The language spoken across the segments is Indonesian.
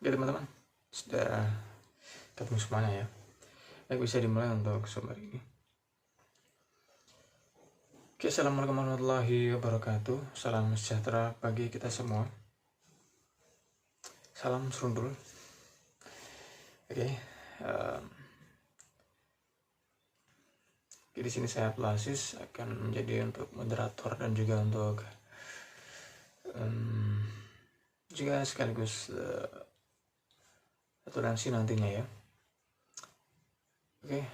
Oke teman-teman, sudah ketemu semuanya ya. Baik, bisa dimulai untuk sumber ini. Oke, assalamualaikum warahmatullahi wabarakatuh. Salam sejahtera bagi kita semua. Salam serundul. Oke, di sini saya Abdulaziz akan menjadi untuk moderator dan juga untuk juga sekaligus aturansi nantinya ya. Oke,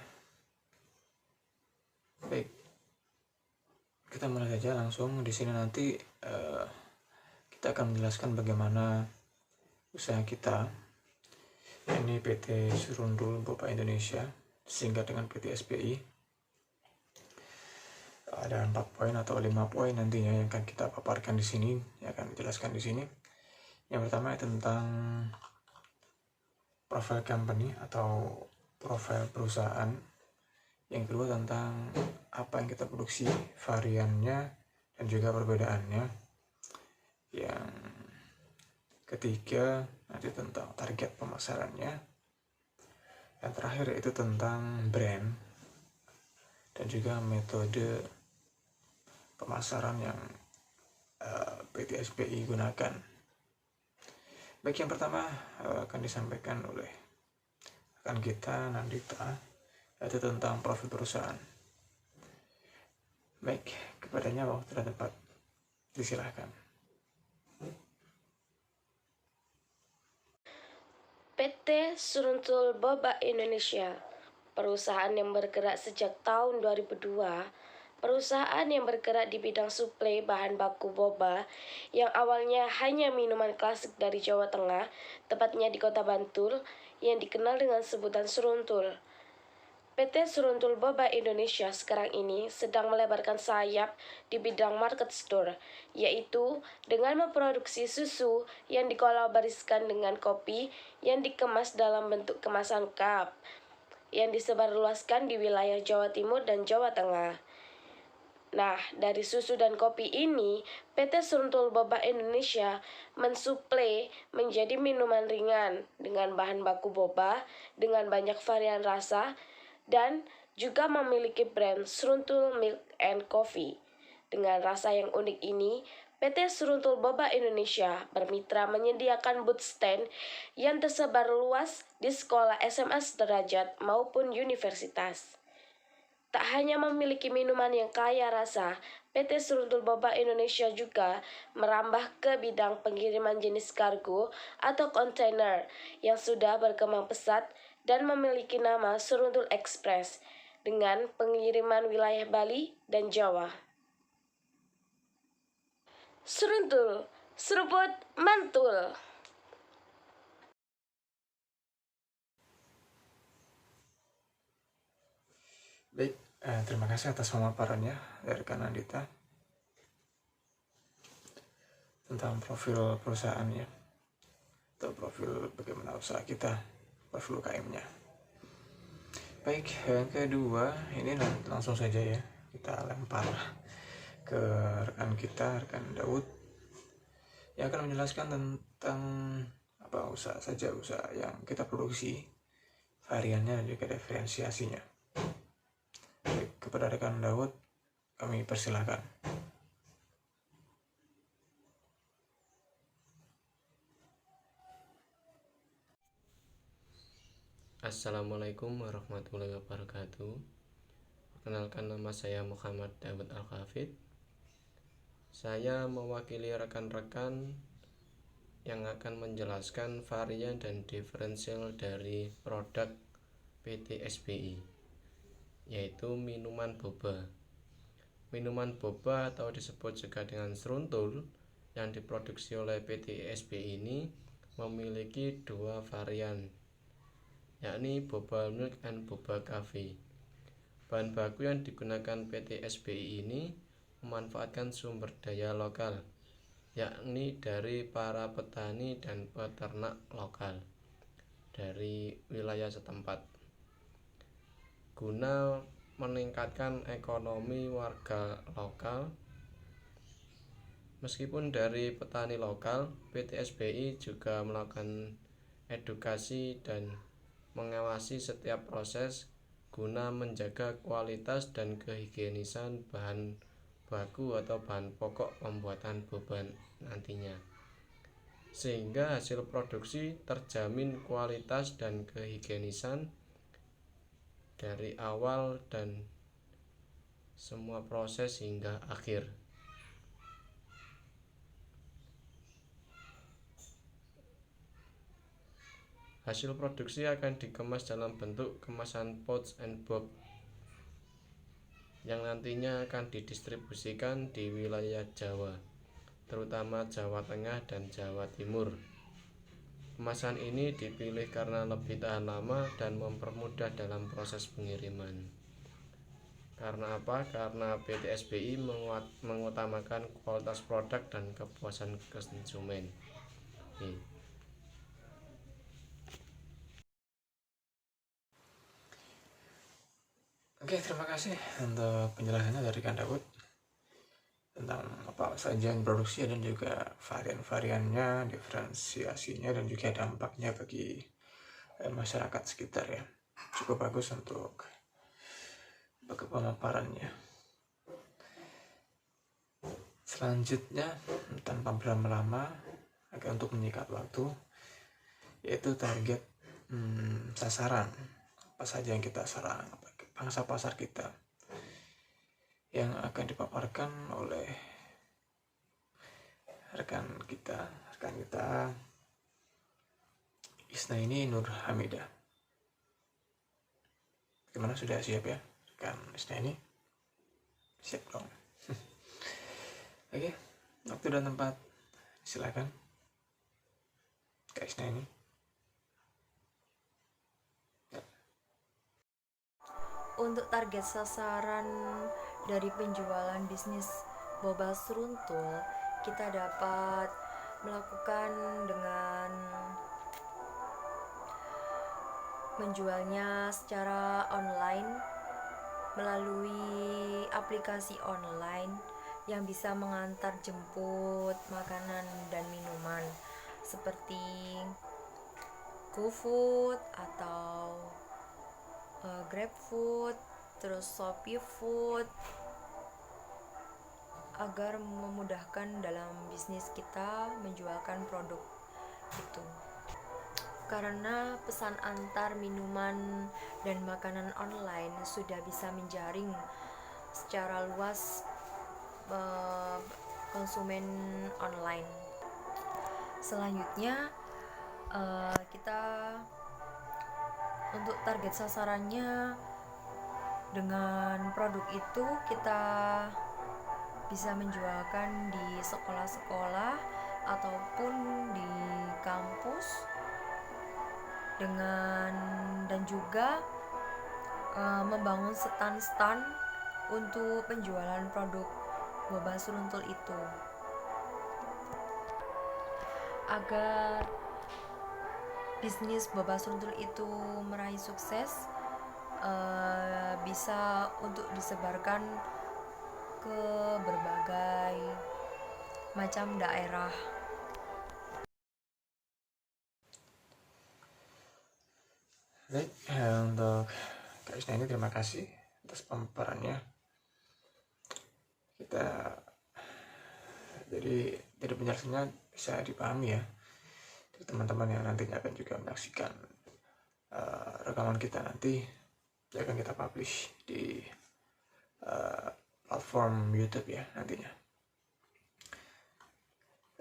baik, kita mulai saja langsung. Di sini nanti kita akan menjelaskan bagaimana usaha kita, ini PT Serundul Boba Indonesia, sehingga dengan PT SBI. Ada 4 poin atau 5 poin nantinya yang akan kita paparkan di sini, yang akan dijelaskan di sini. Yang pertama tentang profil company atau profil perusahaan. Yang kedua tentang apa yang kita produksi, variannya dan juga perbedaannya. Yang ketiga nanti tentang target pemasarannya. Yang terakhir itu tentang brand dan juga metode pemasaran yang PT SBI gunakan. Baik, yang pertama akan disampaikan oleh rekan kita Nandita, yaitu tentang profil perusahaan. Baik, kepadanya waktu dan tempat disilahkan. PT Serundul Boba Indonesia, perusahaan yang bergerak sejak tahun 2002, perusahaan yang bergerak di bidang suplai bahan baku boba yang awalnya hanya minuman klasik dari Jawa Tengah, tepatnya di Kota Bantul, yang dikenal dengan sebutan Seruntul. PT Seruntul Boba Indonesia sekarang ini sedang melebarkan sayap di bidang market store, yaitu dengan memproduksi susu yang dikolaborasikan dengan kopi yang dikemas dalam bentuk kemasan cup, yang disebarluaskan di wilayah Jawa Timur dan Jawa Tengah. Nah, dari susu dan kopi ini, PT Seruntul Boba Indonesia mensuplai menjadi minuman ringan dengan bahan baku boba dengan banyak varian rasa dan juga memiliki brand Seruntul Milk and Coffee. Dengan rasa yang unik ini, PT Seruntul Boba Indonesia bermitra menyediakan booth stand yang tersebar luas di sekolah SMA sederajat maupun universitas. Tak hanya memiliki minuman yang kaya rasa, PT Seruntul Boba Indonesia juga merambah ke bidang pengiriman jenis kargo atau kontainer yang sudah berkembang pesat dan memiliki nama Seruntul Express dengan pengiriman wilayah Bali dan Jawa. Seruntul, seruput mantul. Baik, terima kasih atas pemaparannya dari rekan Nandita tentang profil perusahaannya atau profil bagaimana usaha kita, profil UKM-nya. Baik, yang kedua ini langsung saja ya kita lempar ke rekan kita, rekan Daud, yang akan menjelaskan tentang apa usaha yang kita produksi, variannya dan juga diferensiasinya. Baik, kepada rekan Daud kami persilahkan. Assalamualaikum warahmatullahi wabarakatuh. Perkenalkan, nama saya Muhammad Daud Al-Khafid. Saya mewakili rekan-rekan yang akan menjelaskan varian dan diferensial dari produk PT SBI, yaitu minuman boba. Minuman boba atau disebut juga dengan seruntul yang diproduksi oleh PT SBI ini memiliki dua varian, yakni boba milk and boba coffee. Bahan baku yang digunakan PT SBI ini memanfaatkan sumber daya lokal, yakni dari para petani dan peternak lokal dari wilayah setempat, guna meningkatkan ekonomi warga lokal. Meskipun dari petani lokal, PT SBI juga melakukan edukasi dan mengawasi setiap proses guna menjaga kualitas dan kehigienisan bahan baku atau bahan pokok pembuatan boba nantinya, sehingga hasil produksi terjamin kualitas dan kehigienisan dari awal dan semua proses hingga akhir. Hasil produksi akan dikemas dalam bentuk kemasan pouch and box yang nantinya akan didistribusikan di wilayah Jawa, terutama Jawa Tengah dan Jawa Timur. Kemasan ini dipilih karena lebih tahan lama dan mempermudah dalam proses pengiriman. Karena apa? Karena PT SBI mengutamakan kualitas produk dan kepuasan konsumen. Oke, terima kasih untuk penjelasannya dari Kang Daud tentang apa saja yang produksi dan juga varian-variannya, diferensiasinya, dan juga dampaknya bagi masyarakat sekitar ya. Cukup bagus untuk pemaparannya. Selanjutnya, tanpa berlama-lama, agak untuk menyikat waktu, yaitu target sasaran apa saja yang kita serang, pangsa pasar kita yang akan dipaparkan oleh rekan kita Isnaini Nur Hamidah. Gimana, sudah siap ya rekan Isnaini? Siap dong. Oke, waktu dan tempat silakan Kak Isnaini. Untuk target sasaran dari penjualan bisnis boba seruntul, kita dapat melakukan dengan menjualnya secara online melalui aplikasi online yang bisa mengantar jemput makanan dan minuman seperti GoFood atau GrabFood, terus Shopee Food, agar memudahkan dalam bisnis kita menjualkan produk itu. Karena pesan antar minuman dan makanan online sudah bisa menjaring secara luas konsumen online. Selanjutnya kita untuk target sasarannya dengan produk itu kita bisa menjualkan di sekolah-sekolah ataupun di kampus dan juga membangun stand-stand untuk penjualan produk boba seruntul itu. Agar bisnis boba seruntul itu meraih sukses, bisa untuk disebarkan ke berbagai macam daerah. Baik, untuk Kak Isna ini terima kasih atas pemaparannya. Jadi dari penjelasannya bisa dipahami ya dari teman-teman yang nantinya akan juga menyaksikan rekaman kita nanti yang akan kita publish di platform YouTube ya nantinya.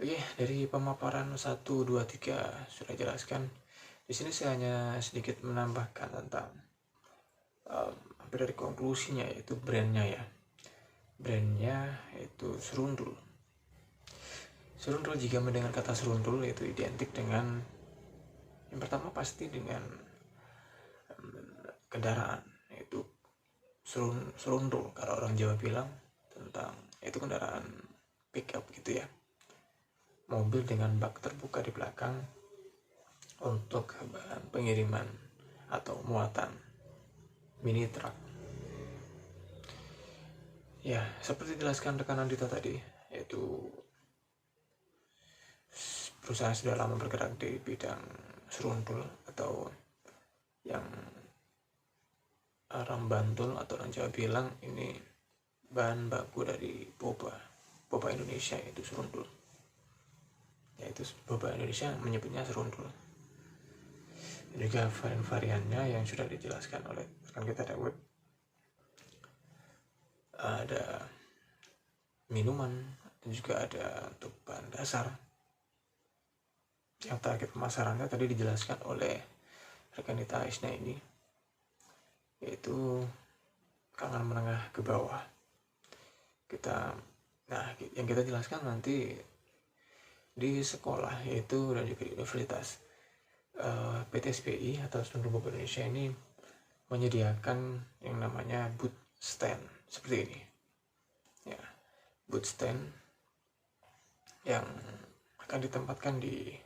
Oke, dari pemaparan 1, 2, 3 sudah jelaskan. Di sini saya hanya sedikit menambahkan tentang hampir dari konklusinya, yaitu brandnya ya. Brandnya itu serundul. Serundul, jika mendengar kata serundul, itu identik dengan yang pertama pasti dengan kendaraan, yaitu serundul. Kalau orang Jawa bilang tentang itu kendaraan pickup gitu ya, mobil dengan bak terbuka di belakang untuk bahan pengiriman atau muatan mini truk. Ya, seperti dijelaskan rekan Andita tadi, yaitu perusahaan sudah lama bergerak di bidang serundul atau yang orang Bantul atau orang Jawa bilang ini bahan baku dari boba Indonesia, yaitu serundul. Yaitu boba Indonesia menyebutnya serundul. Dan juga varian-variannya yang sudah dijelaskan oleh rekan kita di web. Ada minuman dan juga ada untuk bahan dasar. Yang target pemasarannya tadi dijelaskan oleh rekan kita Isna ini, yaitu kalangan menengah ke bawah. Yang kita jelaskan nanti di sekolah yaitu dan juga di universitas. PT SBI atau Serundul Boba Indonesia ini menyediakan yang namanya booth stand seperti ini. Ya, booth stand yang akan ditempatkan di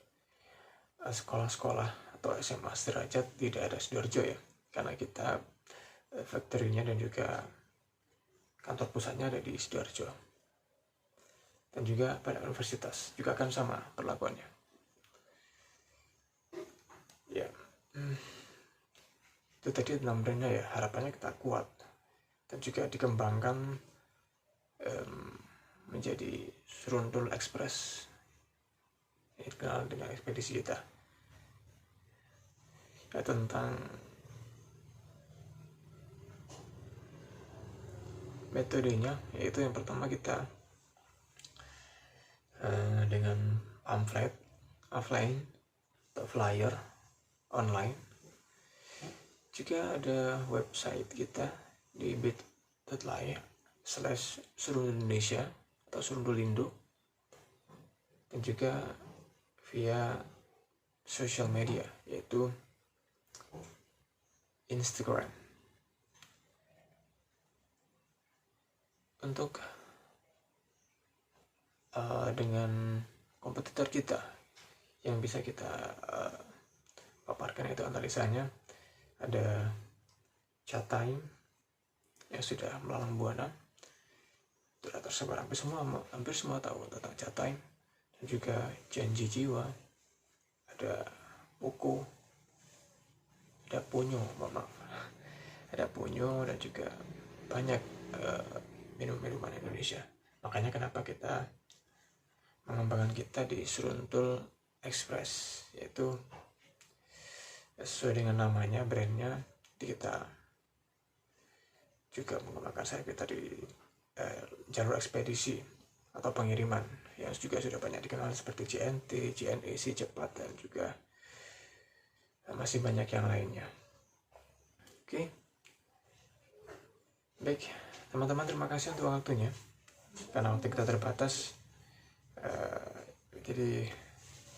sekolah-sekolah atau SMA sederajat di daerah Sidoarjo ya, karena kita factory-nya dan juga kantor pusatnya ada di Sidoarjo. Dan juga pada universitas juga akan sama perlakuannya. Ya, itu tadi tentang brandnya ya, harapannya kita kuat dan juga dikembangkan menjadi Serundul Express, yang dikenal dengan ekspedisi kita. Ya, tentang metodenya, yaitu yang pertama kita dengan pamflet offline atau flyer online. Juga ada website kita di bit.ly/Serundul Indonesia atau Serundulindo, dan juga via social media yaitu Instagram. Untuk dengan kompetitor kita yang bisa kita paparkan itu analisanya, ada Chat Time yang sudah melalang buana, sudah tersebar hampir semua tahu tentang Chat Time, dan juga Janji Jiwa, ada Buku, ada Punyo, ada Punyo, dan juga banyak minum-minuman Indonesia. Makanya kenapa kita mengembangkan kita di Serundul Express, yaitu sesuai dengan namanya, brandnya, kita juga menggunakan sayap kita di jalur ekspedisi atau pengiriman yang juga sudah banyak dikenal seperti JNT, JNE, Si Cepat, dan juga masih banyak yang lainnya. Oke. Baik, teman-teman, terima kasih untuk waktunya. Karena waktu kita terbatas, jadi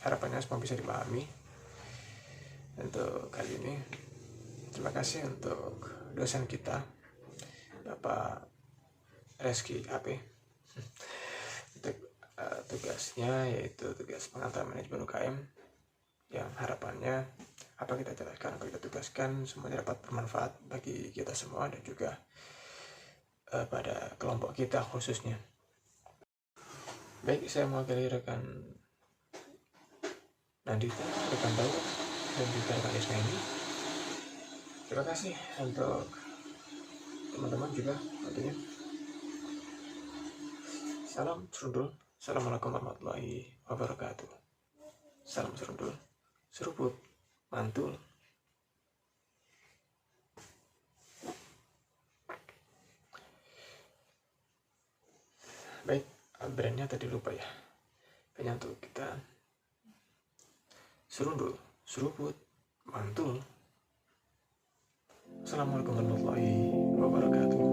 harapannya semua bisa dipahami. Untuk kali ini, terima kasih untuk dosen kita, Bapak Reski AP, untuk tugasnya yaitu tugas pengantar manajemen UKM, yang harapannya apa kita jelaskan, apa kita tugaskan semuanya dapat bermanfaat bagi kita semua dan juga pada kelompok kita khususnya. Baik, saya mewakili rekan Nandita, rekan Daud, dan juga rekan Isna ini. Terima kasih untuk teman-teman juga tentunya. Salam Serundul. Assalamualaikum warahmatullahi wabarakatuh. Salam Serundul, seruput, mantul. Baik, brandnya tadi lupa ya. Hanya untuk kita Serundul, seruput, mantul. Assalamualaikum warahmatullahi wabarakatuh.